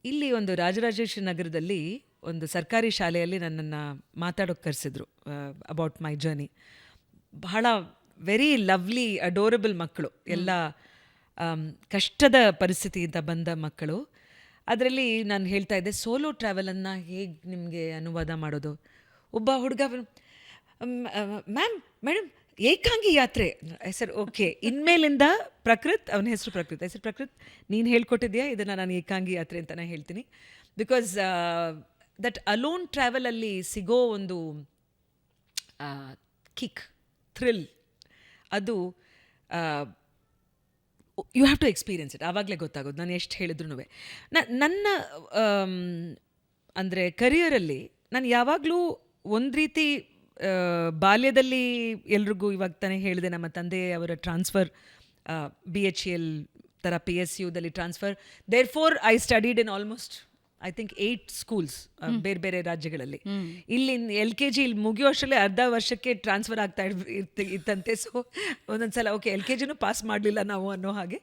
ಇಲ್ಲಿ ಒಂದು ರಾಜರಾಜೇಶ್ವರಿ ನಗರದಲ್ಲಿ ಒಂದು ಸರ್ಕಾರಿ ಶಾಲೆಯಲ್ಲಿ ನನ್ನನ್ನು ಮಾತಾಡೋಕ್ಕೆ ಕರೆಸಿದ್ರು ಅಬೌಟ್ ಮೈ ಜರ್ನಿ. ಬಹಳ ವೆರಿ ಲವ್ಲಿ ಅಡೋರಬಲ್ ಮಕ್ಕಳು, ಎಲ್ಲ ಕಷ್ಟದ ಪರಿಸ್ಥಿತಿಯಿಂದ ಬಂದ ಮಕ್ಕಳು. ಅದರಲ್ಲಿ ನಾನು ಹೇಳ್ತಾ ಇದ್ದೆ ಸೋಲೋ ಟ್ರಾವೆಲನ್ನು ಹೇಗೆ ನಿಮಗೆ ಅನುವಾದ ಮಾಡೋದು. ಒಬ್ಬ ಹುಡುಗ ಮ್ಯಾಮ್ ಮೇಡಮ್ ಏಕಾಂಗಿ ಯಾತ್ರೆ ಹೆಸರು ಓಕೆ, ಇನ್ಮೇಲಿಂದ ಪ್ರಕೃತ್, ಅವನ ಹೆಸರು ಪ್ರಕೃತ್ ನೀನು ಹೇಳ್ಕೊಟ್ಟಿದ್ಯಾ ಇದನ್ನು, ನಾನು ಏಕಾಂಗಿ ಯಾತ್ರೆ ಅಂತ ನಾನು ಹೇಳ್ತೀನಿ. ಬಿಕಾಸ್ ದಟ್ ಅಲೋನ್ ಟ್ರಾವೆಲಲ್ಲಿ ಸಿಗೋ ಒಂದು ಕಿಕ್, ಥ್ರಿಲ್, ಅದು you have to experience it. ಆವಾಗಲೇ ಗೊತ್ತಾಗೋದು ನಾನು ಎಷ್ಟು ಹೇಳಿದ್ರು. ನನ್ನ ಅಂದರೆ ಕರಿಯರಲ್ಲಿ ನಾನು ಯಾವಾಗಲೂ ಒಂದು ರೀತಿ ಬಾಲ್ಯದಲ್ಲಿ ಎಲ್ರಿಗೂ ಇವಾಗ ತಾನೇ ಹೇಳಿದೆ, ನಮ್ಮ ತಂದೆ ಅವರ ಟ್ರಾನ್ಸ್ಫರ್ BHEL ಥರ PSUದಲ್ಲಿ transfer, therefore I studied in almost I think 8 schools ಬೇರೆ ಬೇರೆ ರಾಜ್ಯಗಳಲ್ಲಿ. ಇಲ್ಲಿ LKG ಇಲ್ಲಿ ಮುಗಿಯೋ ಅಷ್ಟರಲ್ಲಿ ಅರ್ಧ ವರ್ಷಕ್ಕೆ ಟ್ರಾನ್ಸ್ಫರ್ ಆಗ್ತಾ ಇತ್ತಂತೆ. ಸೊ ಒಂದೊಂದ್ಸಲ ಓಕೆ LKGನೂ ಪಾಸ್ ಮಾಡಲಿಲ್ಲ ನಾವು ಅನ್ನೋ ಹಾಗೆ.